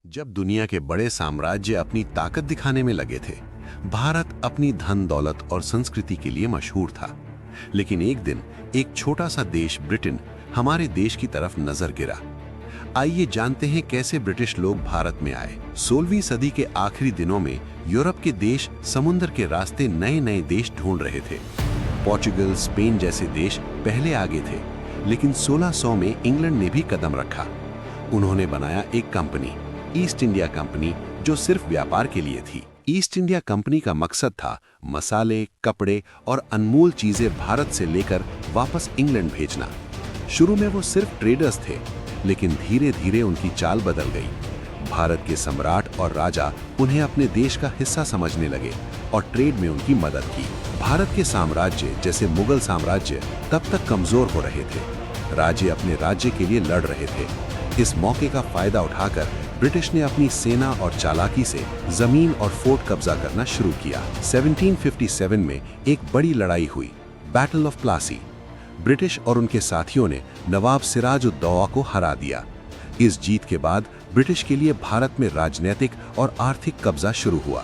जब दुनिया के बड़े साम्राज्य अपनी ताकत दिखाने में लगे थे, भारत अपनी धन दौलत और संस्कृति के लिए मशहूर था। लेकिन एक दिन एक छोटा सा देश ब्रिटेन हमारे देश की तरफ नजर गिरा। आइए जानते हैं कैसे ब्रिटिश लोग भारत में आए। 16वीं सदी के आखिरी दिनों में यूरोप के देश समुद्र के रास्ते नए नए देश ढूंढ रहे थे। पोर्चुगल, स्पेन जैसे देश पहले आगे थे, लेकिन 1600 में इंग्लैंड ने भी कदम रखा। उन्होंने बनाया एक कंपनी, ईस्ट इंडिया कंपनी, जो सिर्फ व्यापार के लिए थी। ईस्ट इंडिया कंपनी का मकसद था मसाले, कपड़े और अनमोल चीजें भारत से लेकर वापस इंग्लैंड भेजना। शुरू में वो सिर्फ ट्रेडर्स थे, लेकिन धीरे धीरे उनकी चाल बदल गई। भारत के सम्राट और राजा उन्हें अपने देश का हिस्सा समझने लगे और ट्रेड में उनकी मदद की। भारत के साम्राज्य जैसे मुगल साम्राज्य तब तक कमजोर हो रहे थे। राजे अपने राज्य के लिए लड़ रहे थे। इस मौके का फायदा उठाकर ब्रिटिश ने अपनी सेना और चालाकी से जमीन और फोर्ट कब्जा करना शुरू किया। 1757 में एक बड़ी लड़ाई हुई, बैटल ऑफ प्लासी। ब्रिटिश और उनके साथियों ने नवाब सिराज-उद-दौला को हरा दिया। इस जीत के बाद ब्रिटिश के लिए भारत में राजनीतिक और आर्थिक कब्जा शुरू हुआ।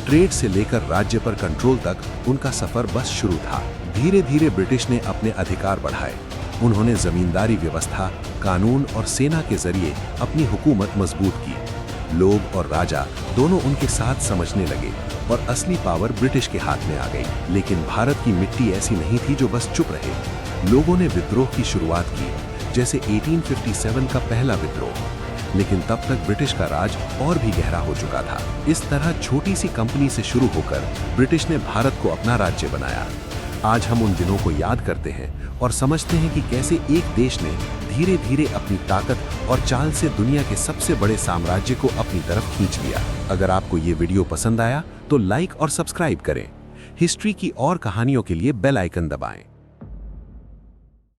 ट्रेड से लेकर राज्य पर कंट्रोल तक उनका सफर बस शुरू था। धीरे धीरे ब्रिटिश ने अपने अधिकार बढ़ाए। उन्होंने जमींदारी व्यवस्था, कानून और सेना के जरिए अपनी हुकूमत मजबूत की। लोग और राजा दोनों उनके साथ समझने लगे और असली पावर ब्रिटिश के हाथ में आ गई। लेकिन भारत की मिट्टी ऐसी नहीं थी जो बस चुप रहे। लोगों ने विद्रोह की शुरुआत की, जैसे 1857 का पहला विद्रोह। लेकिन तब तक ब्रिटिश का राज और भी गहरा हो चुका था। इस तरह छोटी सी कंपनी से शुरू होकर ब्रिटिश ने भारत को अपना राज्य बनाया। आज हम उन दिनों को याद करते हैं और समझते हैं कि कैसे एक देश ने धीरे धीरे अपनी ताकत और चाल से दुनिया के सबसे बड़े साम्राज्य को अपनी तरफ खींच लिया। अगर आपको ये वीडियो पसंद आया तो लाइक और सब्सक्राइब करें। हिस्ट्री की और कहानियों के लिए बेल आइकन दबाएं।